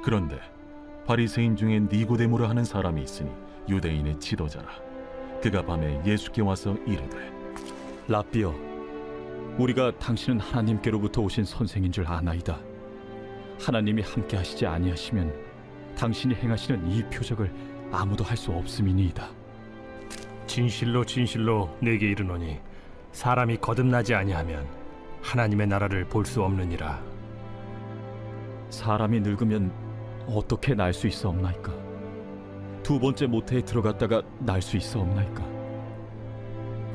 그런데 바리새인 중에 니고데모라 하는 사람이 있으니 유대인의 지도자라. 그가 밤에 예수께 와서 이르되, 랍비여, 우리가 당신은 하나님께로부터 오신 선생인 줄 아나이다. 하나님이 함께 하시지 아니하시면 당신이 행하시는 이 표적을 아무도 할 수 없음이니이다. 진실로 진실로 내게 이르노니 사람이 거듭나지 아니하면 하나님의 나라를 볼 수 없느니라. 사람이 늙으면 어떻게 날 수 있어 없나이까? 두 번째 모태에 들어갔다가 날 수 있어 없나이까?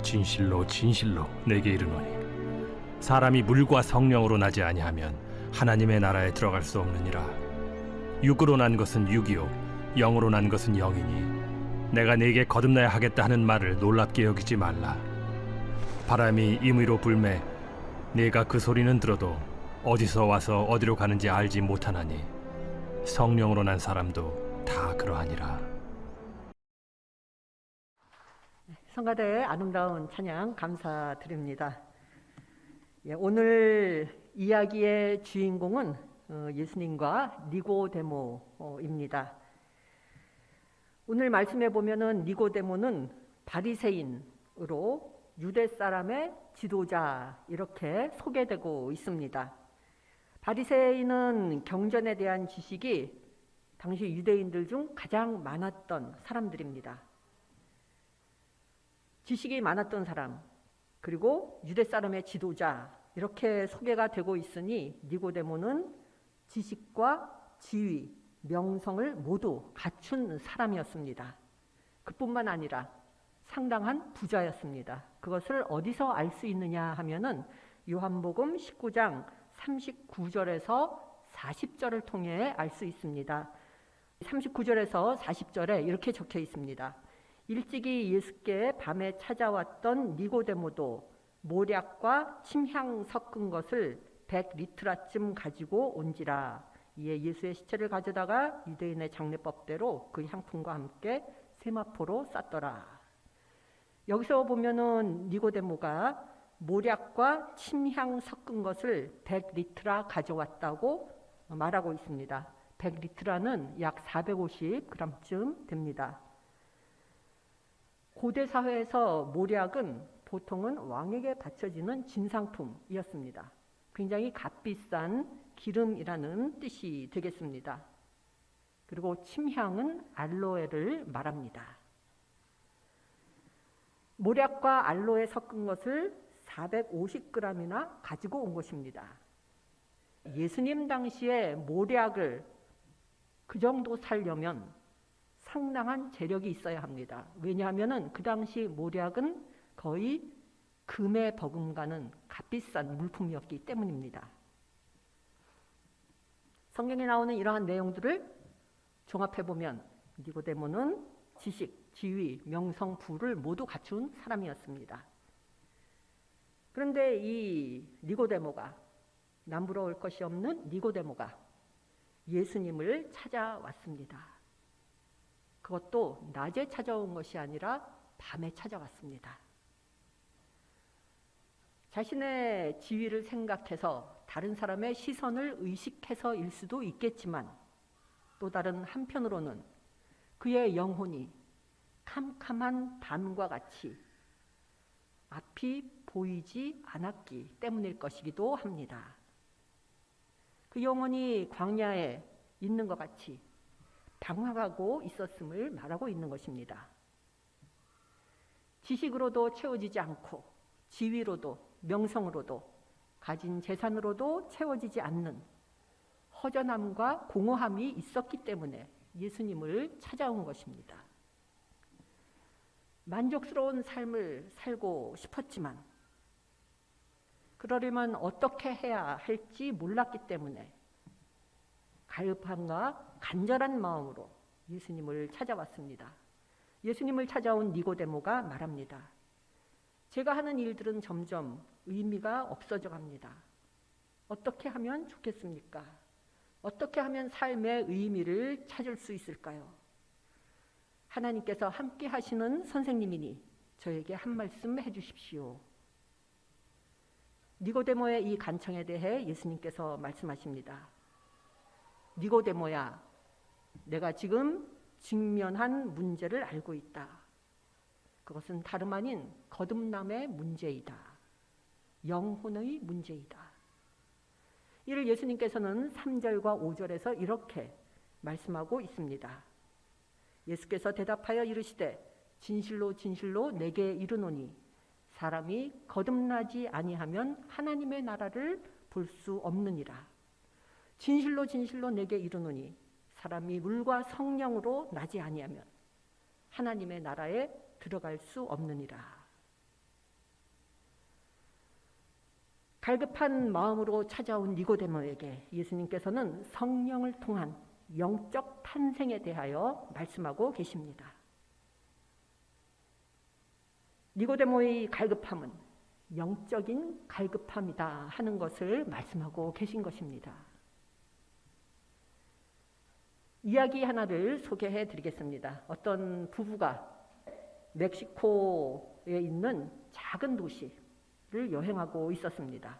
진실로 진실로 내게 이르노니 사람이 물과 성령으로 나지 아니하면 하나님의 나라에 들어갈 수 없느니라. 육으로 난 것은 육이요 영으로 난 것은 영이니 내가 네게 거듭나야 하겠다 하는 말을 놀랍게 여기지 말라. 바람이 임의로 불매 네가 그 소리는 들어도 어디서 와서 어디로 가는지 알지 못하나니 성령으로 난 사람도 다 그러하니라. 성가대의 아름다운 찬양 감사드립니다. 오늘 이야기의 주인공은 예수님과 니고데모입니다. 오늘 말씀에 보면은 니고데모는 바리새인으로 유대 사람의 지도자 이렇게 소개되고 있습니다. 바리새인은 경전에 대한 지식이 당시 유대인들 중 가장 많았던 사람들입니다. 지식이 많았던 사람, 그리고 유대 사람의 지도자 이렇게 소개가 되고 있으니 니고데모는 지식과 지위, 명성을 모두 갖춘 사람이었습니다. 그뿐만 아니라 상당한 부자였습니다. 그것을 어디서 알 수 있느냐 하면은 요한복음 19장 39절에서 40절을 통해 알 수 있습니다. 39절에서 40절에 이렇게 적혀 있습니다. 일찍이 예수께 밤에 찾아왔던 니고데모도 모략과 침향 섞은 것을 100리트라쯤 가지고 온지라. 이에 예수의 시체를 가져다가 유대인의 장례법대로 그 향품과 함께 세마포로 쌌더라. 여기서 보면은 니고데모가 모략과 침향 섞은 것을 100리트라 가져왔다고 말하고 있습니다. 100리트라는 약 450g쯤 됩니다. 고대 사회에서 모략은 보통은 왕에게 바쳐지는 진상품이었습니다. 굉장히 값비싼 기름이라는 뜻이 되겠습니다. 그리고 침향은 알로에를 말합니다. 모략과 알로에 섞은 것을 450g이나 가지고 온 것입니다. 예수님 당시에 모략을 그 정도 살려면 상당한 재력이 있어야 합니다. 왜냐하면 그 당시 모략은 거의 금에 버금가는 값비싼 물품이었기 때문입니다. 성경에 나오는 이러한 내용들을 종합해보면 니고데모는 지식, 지위, 명성, 부를 모두 갖춘 사람이었습니다. 그런데 이 니고데모가, 남부러울 것이 없는 니고데모가 예수님을 찾아왔습니다. 그것도 낮에 찾아온 것이 아니라 밤에 찾아왔습니다. 자신의 지위를 생각해서 다른 사람의 시선을 의식해서일 수도 있겠지만 또 다른 한편으로는 그의 영혼이 캄캄한 밤과 같이 앞이 보이지 않았기 때문일 것이기도 합니다. 그 영혼이 광야에 있는 것 같이 방황하고 있었음을 말하고 있는 것입니다. 지식으로도 채워지지 않고 지위로도 명성으로도 가진 재산으로도 채워지지 않는 허전함과 공허함이 있었기 때문에 예수님을 찾아온 것입니다. 만족스러운 삶을 살고 싶었지만 그러려면 어떻게 해야 할지 몰랐기 때문에 가엾함과 간절한 마음으로 예수님을 찾아왔습니다. 예수님을 찾아온 니고데모가 말합니다. 제가 하는 일들은 점점 의미가 없어져 갑니다. 어떻게 하면 좋겠습니까? 어떻게 하면 삶의 의미를 찾을 수 있을까요? 하나님께서 함께 하시는 선생님이니 저에게 한 말씀 해주십시오. 니고데모의 이 간청에 대해 예수님께서 말씀하십니다. 니고데모야, 내가 지금 직면한 문제를 알고 있다. 그것은 다름 아닌 거듭남의 문제이다. 영혼의 문제이다. 이를 예수님께서는 3절과 5절에서 이렇게 말씀하고 있습니다. 예수께서 대답하여 이르시되 진실로 진실로 내게 이르노니 사람이 거듭나지 아니하면 하나님의 나라를 볼 수 없느니라. 진실로 진실로 내게 이르노니 사람이 물과 성령으로 나지 아니하면 하나님의 나라에 들어갈 수 없느니라. 갈급한 마음으로 찾아온 니고데모에게 예수님께서는 성령을 통한 영적 탄생에 대하여 말씀하고 계십니다. 니고데모의 갈급함은 영적인 갈급함이다 하는 것을 말씀하고 계신 것입니다. 이야기 하나를 소개해 드리겠습니다. 어떤 부부가 멕시코에 있는 작은 도시를 여행하고 있었습니다.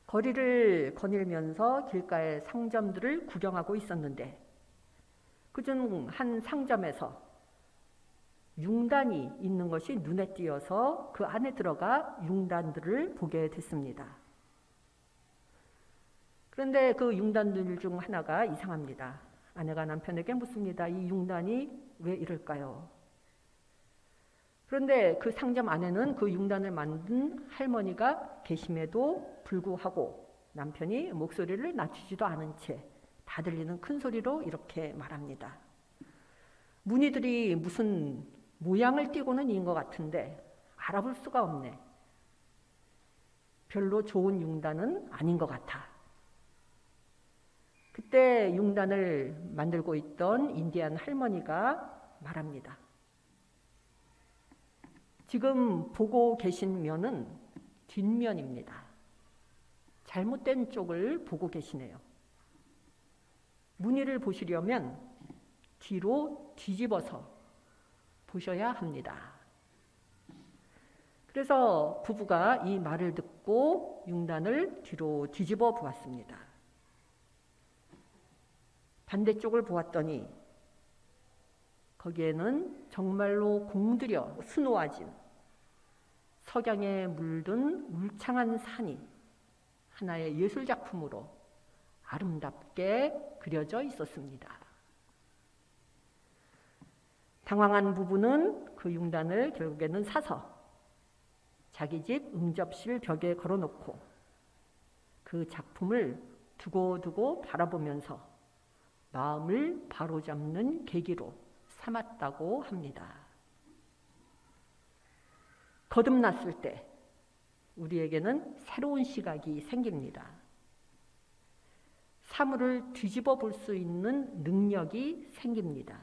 거리를 거닐면서 길가의 상점들을 구경하고 있었는데 그중 한 상점에서 융단이 있는 것이 눈에 띄어서 그 안에 들어가 융단들을 보게 됐습니다. 그런데 그 융단들 중 하나가 이상합니다. 아내가 남편에게 묻습니다. 이 융단이 왜 이럴까요? 그런데 그 상점 안에는 그 융단을 만든 할머니가 계심에도 불구하고 남편이 목소리를 낮추지도 않은 채 다 들리는 큰 소리로 이렇게 말합니다. 무늬들이 무슨 모양을 띠고는 있는 것 같은데 알아볼 수가 없네. 별로 좋은 융단은 아닌 것 같아. 그때 융단을 만들고 있던 인디안 할머니가 말합니다. 지금 보고 계신 면은 뒷면입니다. 잘못된 쪽을 보고 계시네요. 무늬를 보시려면 뒤로 뒤집어서 보셔야 합니다. 그래서 부부가 이 말을 듣고 융단을 뒤로 뒤집어 보았습니다. 반대쪽을 보았더니 거기에는 정말로 공들여 수놓아진 석양에 물든 울창한 산이 하나의 예술작품으로 아름답게 그려져 있었습니다. 당황한 부부는 그 융단을 결국에는 사서 자기 집 응접실 벽에 걸어놓고 그 작품을 두고두고 바라보면서 마음을 바로잡는 계기로 삼았다고 합니다. 거듭났을 때 우리에게는 새로운 시각이 생깁니다. 사물을 뒤집어 볼 수 있는 능력이 생깁니다.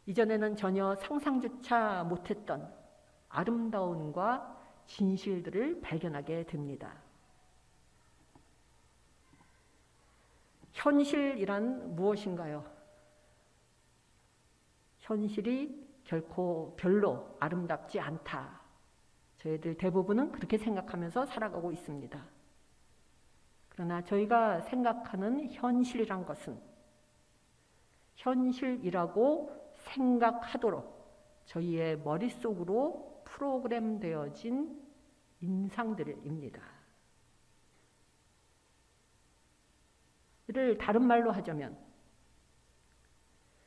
이전에는 전혀 상상조차 못했던 아름다움과 진실들을 발견하게 됩니다. 현실이란 무엇인가요? 현실이 결코 별로 아름답지 않다. 저희들 대부분은 그렇게 생각하면서 살아가고 있습니다. 그러나 저희가 생각하는 현실이란 것은 현실이라고 생각하도록 저희의 머릿속으로 프로그램되어진 인상들입니다. 이를 다른 말로 하자면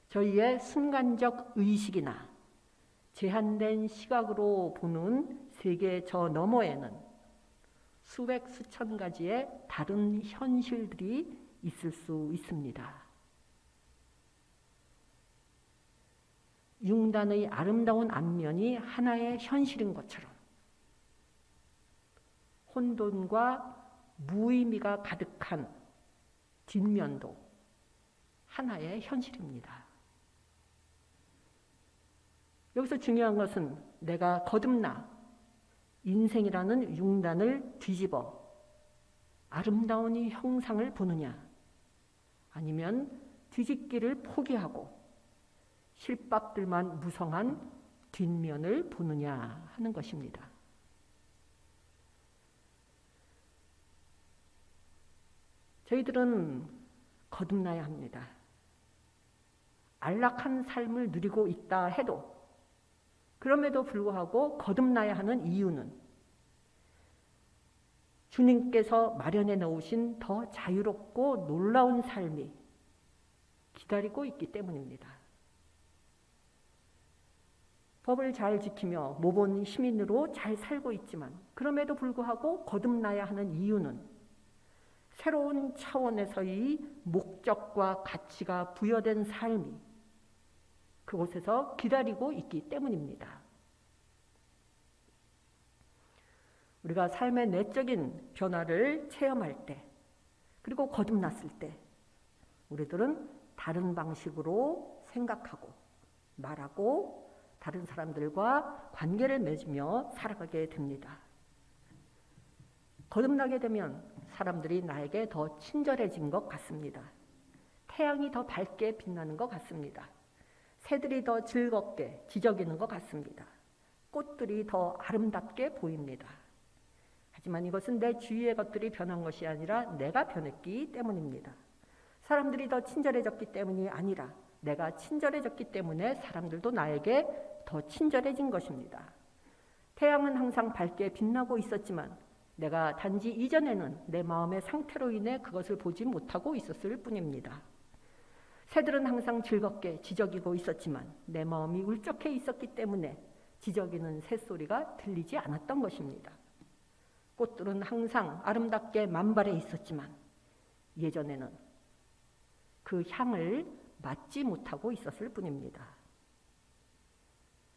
저희의 순간적 의식이나 제한된 시각으로 보는 세계 저 너머에는 수백 수천 가지의 다른 현실들이 있을 수 있습니다. 융단의 아름다운 앞면이 하나의 현실인 것처럼 혼돈과 무의미가 가득한 뒷면도 하나의 현실입니다. 여기서 중요한 것은 내가 거듭나 인생이라는 융단을 뒤집어 아름다운 이 형상을 보느냐, 아니면 뒤집기를 포기하고 실밥들만 무성한 뒷면을 보느냐 하는 것입니다. 저희들은 거듭나야 합니다. 안락한 삶을 누리고 있다 해도 그럼에도 불구하고 거듭나야 하는 이유는 주님께서 마련해 놓으신 더 자유롭고 놀라운 삶이 기다리고 있기 때문입니다. 법을 잘 지키며 모범 시민으로 잘 살고 있지만 그럼에도 불구하고 거듭나야 하는 이유는 새로운 차원에서의 목적과 가치가 부여된 삶이 그곳에서 기다리고 있기 때문입니다. 우리가 삶의 내적인 변화를 체험할 때, 그리고 거듭났을 때 우리들은 다른 방식으로 생각하고 말하고 다른 사람들과 관계를 맺으며 살아가게 됩니다. 거듭나게 되면 사람들이 나에게 더 친절해진 것 같습니다. 태양이 더 밝게 빛나는 것 같습니다. 새들이 더 즐겁게 지저귀는 것 같습니다. 꽃들이 더 아름답게 보입니다. 하지만 이것은 내 주위의 것들이 변한 것이 아니라 내가 변했기 때문입니다. 사람들이 더 친절해졌기 때문이 아니라 내가 친절해졌기 때문에 사람들도 나에게 더 친절해진 것입니다. 태양은 항상 밝게 빛나고 있었지만 내가 단지 이전에는 내 마음의 상태로 인해 그것을 보지 못하고 있었을 뿐입니다. 새들은 항상 즐겁게 지저귀고 있었지만 내 마음이 울적해 있었기 때문에 지저귀는 새소리가 들리지 않았던 것입니다. 꽃들은 항상 아름답게 만발해 있었지만 예전에는 그 향을 맡지 못하고 있었을 뿐입니다.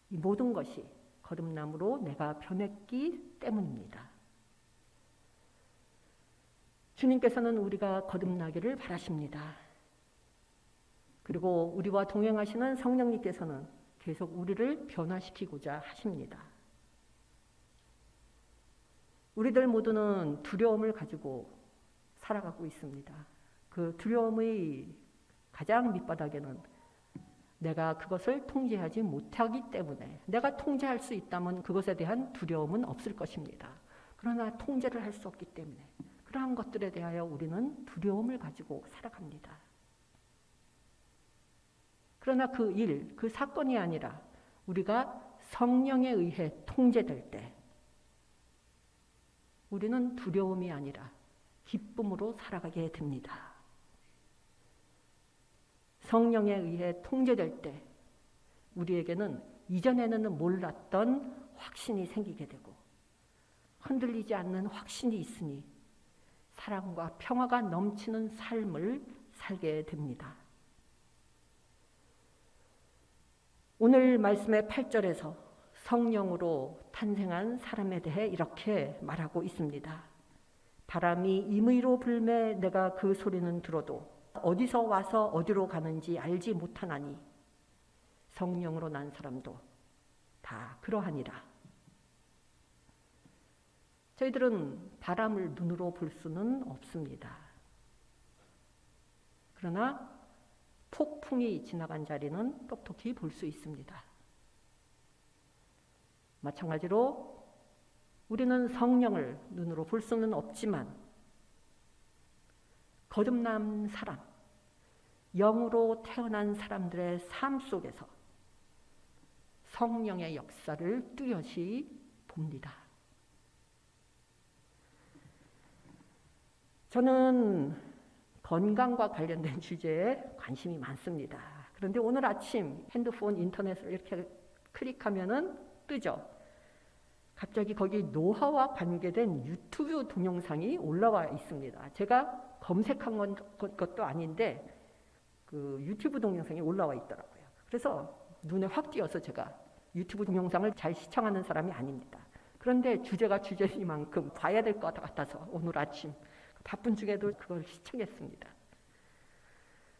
이 모든 것이 거듭남으로 내가 변했기 때문입니다. 주님께서는 우리가 거듭나기를 바라십니다. 그리고 우리와 동행하시는 성령님께서는 계속 우리를 변화시키고자 하십니다. 우리들 모두는 두려움을 가지고 살아가고 있습니다. 그 두려움의 가장 밑바닥에는 내가 그것을 통제하지 못하기 때문에, 내가 통제할 수 있다면 그것에 대한 두려움은 없을 것입니다. 그러나 통제를 할 수 없기 때문에 그러한 것들에 대하여 우리는 두려움을 가지고 살아갑니다. 그러나 그 사건이 아니라 우리가 성령에 의해 통제될 때 우리는 두려움이 아니라 기쁨으로 살아가게 됩니다. 성령에 의해 통제될 때 우리에게는 이전에는 몰랐던 확신이 생기게 되고 흔들리지 않는 확신이 있으니 사랑과 평화가 넘치는 삶을 살게 됩니다. 오늘 말씀의 8절에서 성령으로 탄생한 사람에 대해 이렇게 말하고 있습니다. 바람이 임의로 불매 내가 그 소리는 들어도 어디서 와서 어디로 가는지 알지 못하나니 성령으로 난 사람도 다 그러하니라. 저희들은 바람을 눈으로 볼 수는 없습니다. 그러나 폭풍이 지나간 자리는 똑똑히 볼 수 있습니다. 마찬가지로 우리는 성령을 눈으로 볼 수는 없지만 거듭난 사람, 영으로 태어난 사람들의 삶 속에서 성령의 역사를 뚜렷이 봅니다. 저는 건강과 관련된 주제에 관심이 많습니다. 그런데 오늘 아침 핸드폰 인터넷을 이렇게 클릭하면은 뜨죠. 갑자기 거기 노화와 관계된 유튜브 동영상이 올라와 있습니다. 제가 검색한 것도 아닌데 그 유튜브 동영상이 올라와 있더라고요. 그래서 눈에 확 띄어서 제가 유튜브 동영상을 잘 시청하는 사람이 아닙니다. 그런데 주제가 주제이만큼 봐야 될 것 같아서 오늘 아침 바쁜 중에도 그걸 시청했습니다.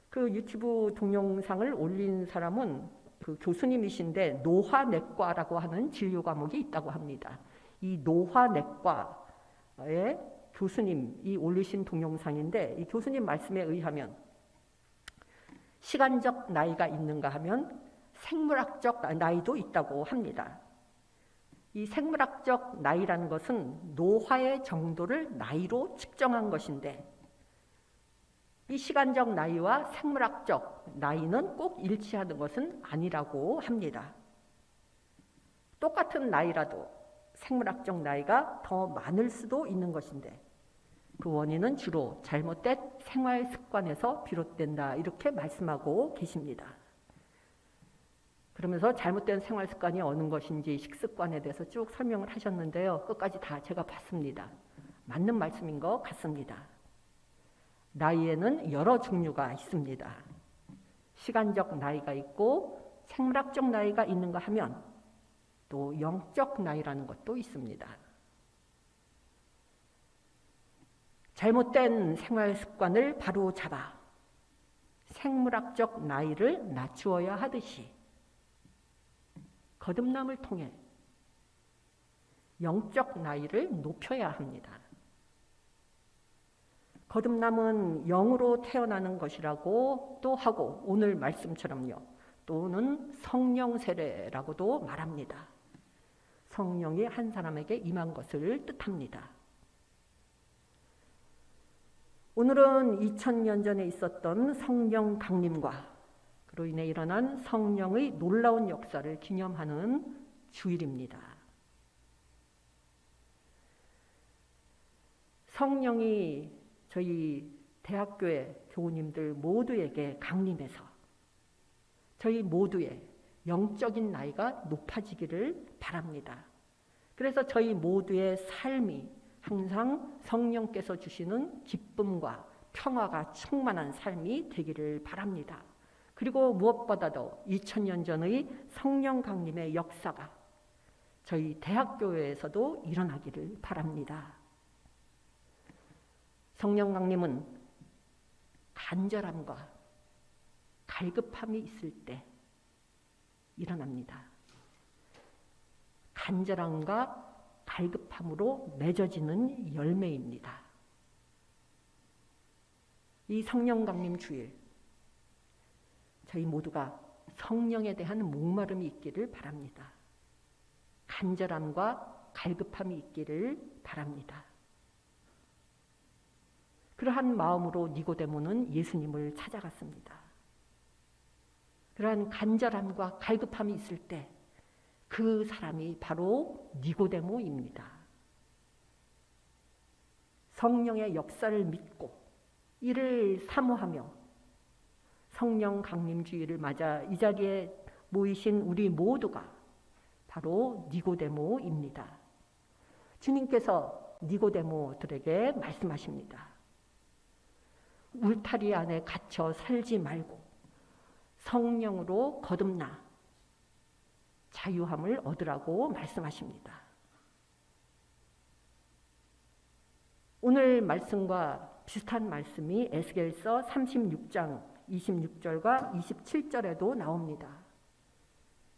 그 유튜브 동영상을 올린 사람은 그 교수님이신데 노화내과라고 하는 진료 과목이 있다고 합니다. 이 노화내과의 교수님이 올리신 동영상인데 이 교수님 말씀에 의하면 시간적 나이가 있는가 하면 생물학적 나이도 있다고 합니다. 이 생물학적 나이라는 것은 노화의 정도를 나이로 측정한 것인데 이 시간적 나이와 생물학적 나이는 꼭 일치하는 것은 아니라고 합니다. 똑같은 나이라도 생물학적 나이가 더 많을 수도 있는 것인데 그 원인은 주로 잘못된 생활 습관에서 비롯된다 이렇게 말씀하고 계십니다. 그러면서 잘못된 생활 습관이 어느 것인지 식습관에 대해서 쭉 설명을 하셨는데요. 끝까지 다 제가 봤습니다. 맞는 말씀인 것 같습니다. 나이에는 여러 종류가 있습니다. 시간적 나이가 있고 생물학적 나이가 있는가 하면 또 영적 나이라는 것도 있습니다. 잘못된 생활 습관을 바로잡아 생물학적 나이를 낮추어야 하듯이 거듭남을 통해 영적 나이를 높여야 합니다. 거듭남은 영으로 태어나는 것이라고 또 하고 오늘 말씀처럼요. 또는 성령 세례라고도 말합니다. 성령이 한 사람에게 임한 것을 뜻합니다. 오늘은 2000년 전에 있었던 성령 강림과 그로 인해 일어난 성령의 놀라운 역사를 기념하는 주일입니다. 성령이 저희 대학교의 교우님들 모두에게 강림해서 저희 모두의 영적인 나이가 높아지기를 바랍니다. 그래서 저희 모두의 삶이 항상 성령께서 주시는 기쁨과 평화가 충만한 삶이 되기를 바랍니다. 그리고 무엇보다도 2000년 전의 성령 강림의 역사가 저희 대학교에서도 일어나기를 바랍니다. 성령 강림은 간절함과 갈급함이 있을 때 일어납니다. 간절함과 갈급함으로 맺어지는 열매입니다. 이 성령 강림 주일 저희 모두가 성령에 대한 목마름이 있기를 바랍니다. 간절함과 갈급함이 있기를 바랍니다. 그러한 마음으로 니고데모는 예수님을 찾아갔습니다. 그러한 간절함과 갈급함이 있을 때 그 사람이 바로 니고데모입니다. 성령의 역사를 믿고 이를 사모하며 성령 강림 주일을 맞아 이 자리에 모이신 우리 모두가 바로 니고데모입니다. 주님께서 니고데모들에게 말씀하십니다. 울타리 안에 갇혀 살지 말고 성령으로 거듭나 자유함을 얻으라고 말씀하십니다. 오늘 말씀과 비슷한 말씀이 에스겔서 36장 26절과 27절에도 나옵니다.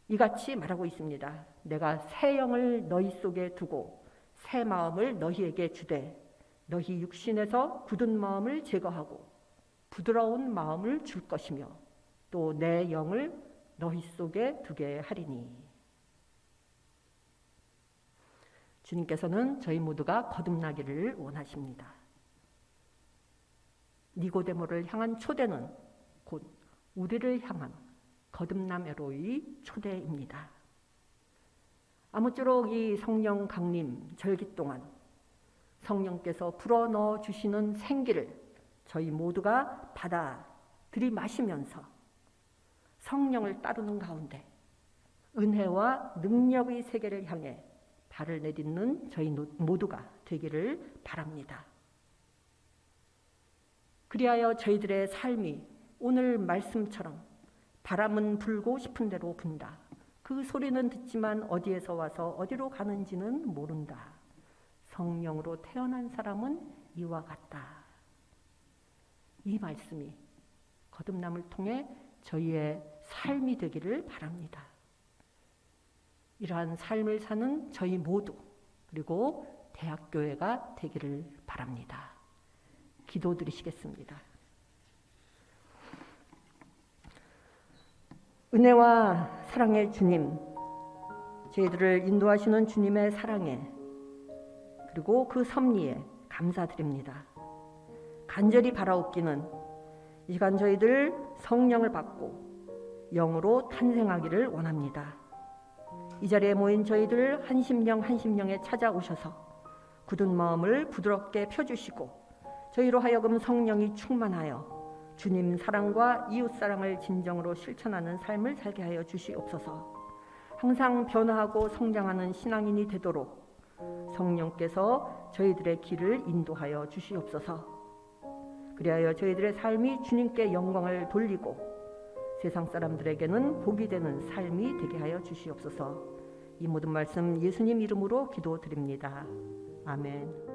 이같이 말하고 있습니다. 내가 새 영을 너희 속에 두고 새 마음을 너희에게 주되 너희 육신에서 굳은 마음을 제거하고 부드러운 마음을 줄 것이며 또 내 영을 너희 속에 두게 하리니. 주님께서는 저희 모두가 거듭나기를 원하십니다. 니고데모를 향한 초대는 곧 우리를 향한 거듭남으로의 초대입니다. 아무쪼록 이 성령 강림 절기 동안 성령께서 불어넣어 주시는 생기를 저희 모두가 받아 들이마시면서 성령을 따르는 가운데 은혜와 능력의 세계를 향해 발을 내딛는 저희 모두가 되기를 바랍니다. 그리하여 저희들의 삶이 오늘 말씀처럼 바람은 불고 싶은 대로 분다. 그 소리는 듣지만 어디에서 와서 어디로 가는지는 모른다. 성령으로 태어난 사람은 이와 같다. 이 말씀이 거듭남을 통해 저희의 삶이 되기를 바랍니다. 이러한 삶을 사는 저희 모두 그리고 대학교회가 되기를 바랍니다. 기도드리시겠습니다. 은혜와 사랑의 주님, 저희들을 인도하시는 주님의 사랑에 그리고 그 섭리에 감사드립니다. 간절히 바라옵기는 이 시간 저희들 성령을 받고 영으로 탄생하기를 원합니다. 이 자리에 모인 저희들 한 심령에 찾아오셔서 굳은 마음을 부드럽게 펴주시고 저희로 하여금 성령이 충만하여 주님 사랑과 이웃 사랑을 진정으로 실천하는 삶을 살게 하여 주시옵소서. 항상 변화하고 성장하는 신앙인이 되도록 성령께서 저희들의 길을 인도하여 주시옵소서. 그리하여 저희들의 삶이 주님께 영광을 돌리고 세상 사람들에게는 복이 되는 삶이 되게 하여 주시옵소서. 이 모든 말씀 예수님 이름으로 기도드립니다. 아멘.